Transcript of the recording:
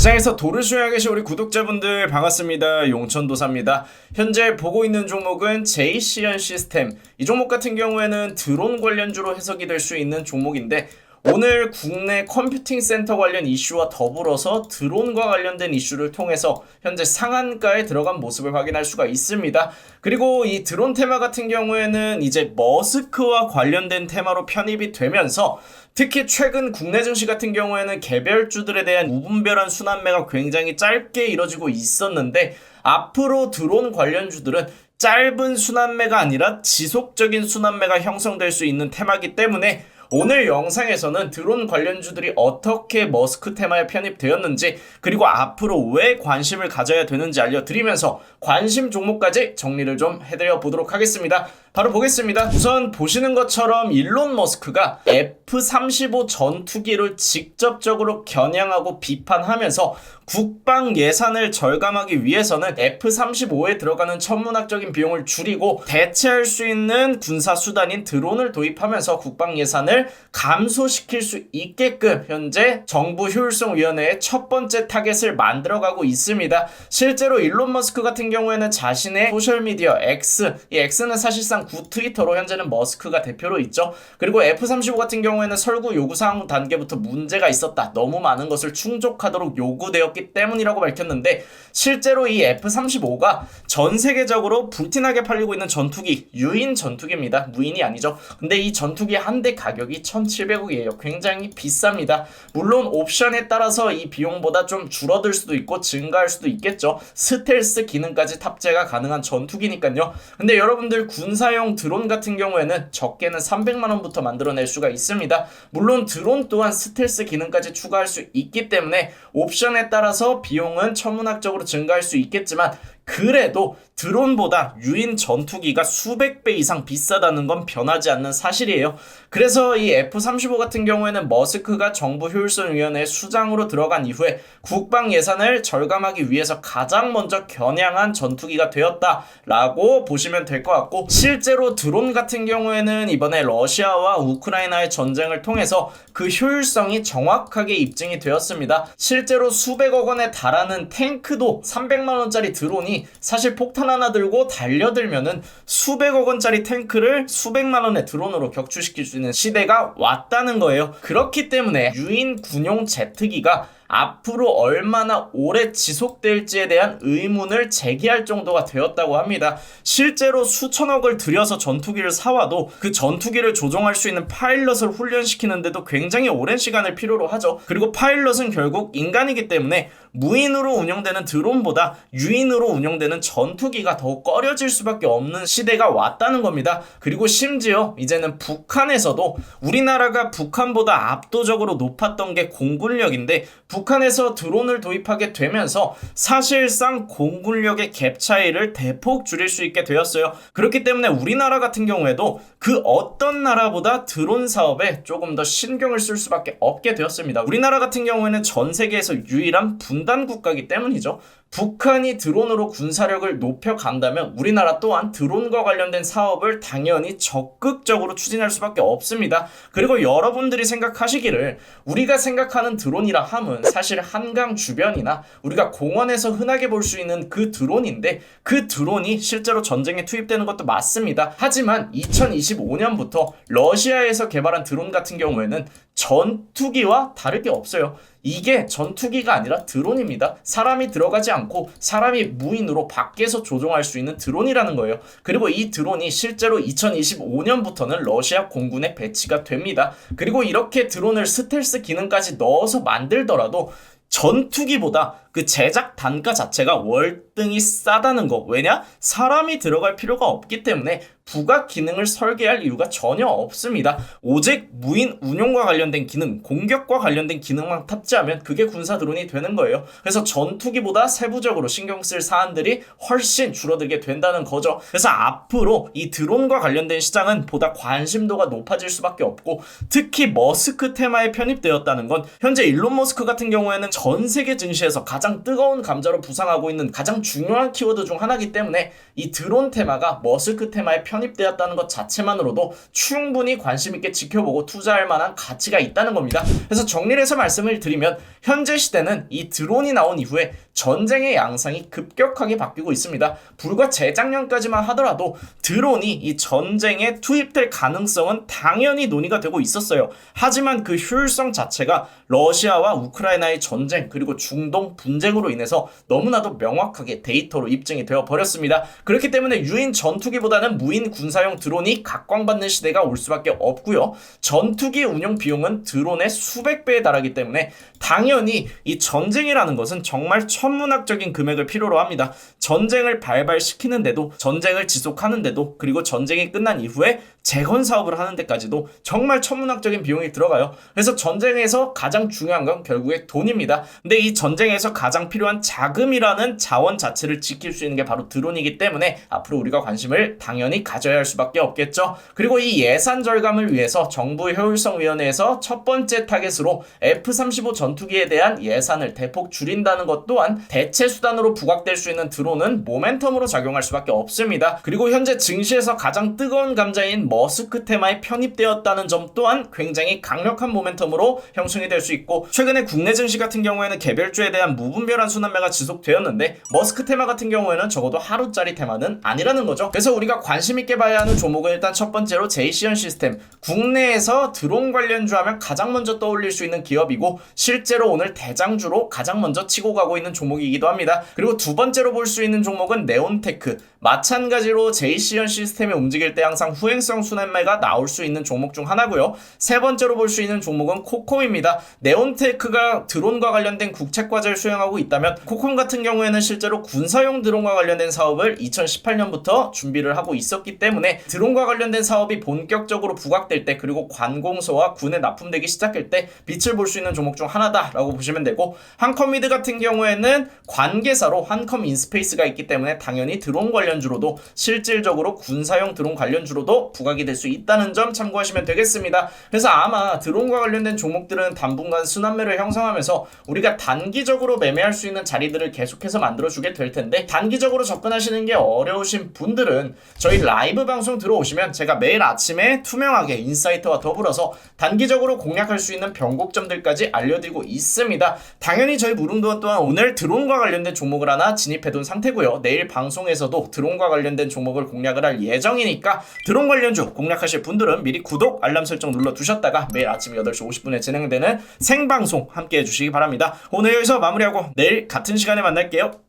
시장에서 도를 수행하고 계신 우리 구독자분들 반갑습니다. 용천도사입니다. 현재 보고 있는 종목은 JCN 시스템. 이 종목 같은 경우에는 드론 관련주로 해석이 될 수 있는 종목인데 오늘 국내 컴퓨팅 센터 관련 이슈와 더불어서 드론과 관련된 이슈를 통해서 현재 상한가에 들어간 모습을 확인할 수가 있습니다. 그리고 이 드론 테마 같은 경우에는 이제 머스크와 관련된 테마로 편입이 되면서 특히 최근 국내 증시 같은 경우에는 개별주들에 대한 무분별한 순환매가 굉장히 짧게 이뤄지고 있었는데 앞으로 드론 관련주들은 짧은 순환매가 아니라 지속적인 순환매가 형성될 수 있는 테마이기 때문에 오늘 영상에서는 드론 관련주들이 어떻게 머스크 테마에 편입되었는지 그리고 앞으로 왜 관심을 가져야 되는지 알려드리면서 관심 종목까지 정리를 좀 해드려 보도록 하겠습니다. 바로 보겠습니다. 우선 보시는 것처럼 일론 머스크가 F-35 전투기를 직접적으로 겨냥하고 비판하면서 국방 예산을 절감하기 위해서는 F-35에 들어가는 천문학적인 비용을 줄이고 대체할 수 있는 군사 수단인 드론을 도입하면서 국방 예산을 감소시킬 수 있게끔 현재 정부 효율성위원회의 첫 번째 타겟을 만들어가고 있습니다. 실제로 일론 머스크 같은 경우에는 자신의 소셜미디어 X, 이 X는 사실상 구 트위터로 현재는 머스크가 대표로 있죠. 그리고 F-35 같은 경우에는 설구 요구사항 단계부터 문제가 있었다. 너무 많은 것을 충족하도록 요구되었기 때문이라고 밝혔는데 실제로 이 F-35가 전 세계적으로 불티나게 팔리고 있는 전투기, 유인 전투기입니다. 무인이 아니죠. 근데 이 전투기 한 대 가격이 1,700억이에요. 굉장히 비쌉니다. 물론 옵션에 따라서 이 비용보다 좀 줄어들 수도 있고 증가할 수도 있겠죠. 스텔스 기능까지 탑재가 가능한 전투기니까요. 근데 여러분들 군사용 드론 같은 경우에는 적게는 300만원부터 만들어낼 수가 있습니다. 물론 드론 또한 스텔스 기능까지 추가할 수 있기 때문에 옵션에 따라서 비용은 천문학적으로 증가할 수 있겠지만 그래도 드론보다 유인 전투기가 수백 배 이상 비싸다는 건 변하지 않는 사실이에요. 그래서 이 F-35 같은 경우에는 머스크가 정부 효율성위원회 수장으로 들어간 이후에 국방 예산을 절감하기 위해서 가장 먼저 겨냥한 전투기가 되었다라고 보시면 될 것 같고 실제로 드론 같은 경우에는 이번에 러시아와 우크라이나의 전쟁을 통해서 그 효율성이 정확하게 입증이 되었습니다. 실제로 수백억 원에 달하는 탱크도 300만원짜리 드론이 사실 폭탄 하나 들고 달려들면은 수백억 원짜리 탱크를 수백만 원의 드론으로 격추시킬 수 있는 시대가 왔다는 거예요. 그렇기 때문에 유인 군용 제트기가 앞으로 얼마나 오래 지속될지에 대한 의문을 제기할 정도가 되었다고 합니다. 실제로 수천억을 들여서 전투기를 사와도 그 전투기를 조종할 수 있는 파일럿을 훈련시키는데도 굉장히 오랜 시간을 필요로 하죠. 그리고 파일럿은 결국 인간이기 때문에 무인으로 운영되는 드론보다 유인으로 운영되는 전투기가 더욱 꺼려질 수밖에 없는 시대가 왔다는 겁니다. 그리고 심지어 이제는 북한에서도 우리나라가 북한보다 압도적으로 높았던 게 공군력인데 북한에서 드론을 도입하게 되면서 사실상 공군력의 갭 차이를 대폭 줄일 수 있게 되었어요. 그렇기 때문에 우리나라 같은 경우에도 그 어떤 나라보다 드론 사업에 조금 더 신경을 쓸 수밖에 없게 되었습니다. 우리나라 같은 경우에는 전 세계에서 유일한 분단 국가이기 때문이죠. 북한이 드론으로 군사력을 높여간다면 우리나라 또한 드론과 관련된 사업을 당연히 적극적으로 추진할 수밖에 없습니다. 그리고 여러분들이 생각하시기를 우리가 생각하는 드론이라 함은 사실 한강 주변이나 우리가 공원에서 흔하게 볼 수 있는 그 드론인데 그 드론이 실제로 전쟁에 투입되는 것도 맞습니다. 하지만 2025년부터 러시아에서 개발한 드론 같은 경우에는 전투기와 다를 게 없어요. 이게 전투기가 아니라 드론입니다. 사람이 들어가지 않고 사람이 무인으로 밖에서 조종할 수 있는 드론이라는 거예요. 그리고 이 드론이 실제로 2025년부터는 러시아 공군에 배치가 됩니다. 그리고 이렇게 드론을 스텔스 기능까지 넣어서 만들더라도 전투기보다 그 제작 단가 자체가 월등히 싸다는 거. 왜냐? 사람이 들어갈 필요가 없기 때문에 부가 기능을 설계할 이유가 전혀 없습니다. 오직 무인 운용과 관련된 기능, 공격과 관련된 기능만 탑재하면 그게 군사 드론이 되는 거예요. 그래서 전투기보다 세부적으로 신경 쓸 사안들이 훨씬 줄어들게 된다는 거죠. 그래서 앞으로 이 드론과 관련된 시장은 보다 관심도가 높아질 수밖에 없고 특히 머스크 테마에 편입되었다는 건 현재 일론 머스크 같은 경우에는 전 세계 증시에서 가장 가장 뜨거운 감자로 부상하고 있는 가장 중요한 키워드 중 하나이기 때문에 이 드론 테마가 머스크 테마에 편입되었다는 것 자체만으로도 충분히 관심 있게 지켜보고 투자할 만한 가치가 있다는 겁니다. 그래서 정리를 해서 말씀을 드리면 현재 시대는 이 드론이 나온 이후에 전쟁의 양상이 급격하게 바뀌고 있습니다. 불과 재작년까지만 하더라도 드론이 이 전쟁에 투입될 가능성은 당연히 논의가 되고 있었어요. 하지만 그 효율성 자체가 러시아와 우크라이나의 전쟁 그리고 중동 분쟁으로 인해서 너무나도 명확하게 데이터로 입증이 되어 버렸습니다. 그렇기 때문에 유인 전투기보다는 무인 군사용 드론이 각광받는 시대가 올 수밖에 없고요. 전투기 운용 비용은 드론의 수백 배에 달하기 때문에 당연히 이 전쟁이라는 것은 정말 천문학적인 금액을 필요로 합니다. 전쟁을 발발시키는데도, 전쟁을 지속하는데도, 그리고 전쟁이 끝난 이후에 재건 사업을 하는 데까지도 정말 천문학적인 비용이 들어가요. 그래서 전쟁에서 가장 중요한 건 결국에 돈입니다. 근데 이 전쟁에서 가장 필요한 자금이라는 자원 자체를 지킬 수 있는 게 바로 드론이기 때문에 앞으로 우리가 관심을 당연히 가져야 할 수밖에 없겠죠. 그리고 이 예산 절감을 위해서 정부 효율성위원회에서 첫 번째 타겟으로 F-35 전투기에 대한 예산을 대폭 줄인다는 것 또한 대체 수단으로 부각될 수 있는 드론은 모멘텀으로 작용할 수밖에 없습니다. 그리고 현재 증시에서 가장 뜨거운 감자인 머스크 테마에 편입되었다는 점 또한 굉장히 강력한 모멘텀으로 형성이 될 수 있고, 최근에 국내 증시 같은 경우에는 개별주에 대한 무분별한 순환매가 지속되었는데 머스크 테마 같은 경우에는 적어도 하루짜리 테마는 아니라는 거죠. 그래서 우리가 관심 있게 봐야 하는 종목은 일단 첫 번째로 제이시언 시스템, 국내에서 드론 관련주 하면 가장 먼저 떠올릴 수 있는 기업이고 실제로 오늘 대장주로 가장 먼저 치고 가고 있는 종목이기도 합니다. 그리고 두 번째로 볼 수 있는 종목은 네온테크, 마찬가지로 제이시언 시스템이 움직일 때 항상 후행성 순환매가 나올 수 있는 종목 중 하나고요. 세 번째로 볼 수 있는 종목은 코콤입니다. 네온테크가 드론과 관련된 국책과제를 수행하고 있다면 코콤 같은 경우에는 실제로 군사용 드론과 관련된 사업을 2018년부터 준비를 하고 있었기 때문에 드론과 관련된 사업이 본격적으로 부각될 때, 그리고 관공서와 군에 납품되기 시작할 때 빛을 볼 수 있는 종목 중 하나다라고 보시면 되고, 한컴미드 같은 경우에는 관계사로 한컴 인스페이스가 있기 때문에 당연히 드론 관련주로도, 실질적으로 군사용 드론 관련주로도 부각이 될 수 있다는 점 참고하시면 되겠습니다. 그래서 아마 드론과 관련된 종목들은 당분간 순환매를 형성하면서 우리가 단기적으로 매매할 수 있는 자리들을 계속해서 만들어주게 될 텐데, 단기적으로 접근하시는 게 어려우신 분들은 저희 라이브 방송 들어오시면 제가 매일 아침에 투명하게 인사이트와 더불어서 단기적으로 공략할 수 있는 변곡점들까지 알려드리고 있습니다. 당연히 저희 무릉도원 또한 오늘 드론과 관련된 종목을 하나 진입해둔 상태고요. 내일 방송에서도 드론과 관련된 종목을 공략을 할 예정이니까 드론 관련주 공략하실 분들은 미리 구독, 알람 설정 눌러두셨다가 매일 아침 8시 50분에 진행되는 생방송 함께 해주시기 바랍니다. 오늘 여기서 마무리하고 내일 같은 시간에 만날게요.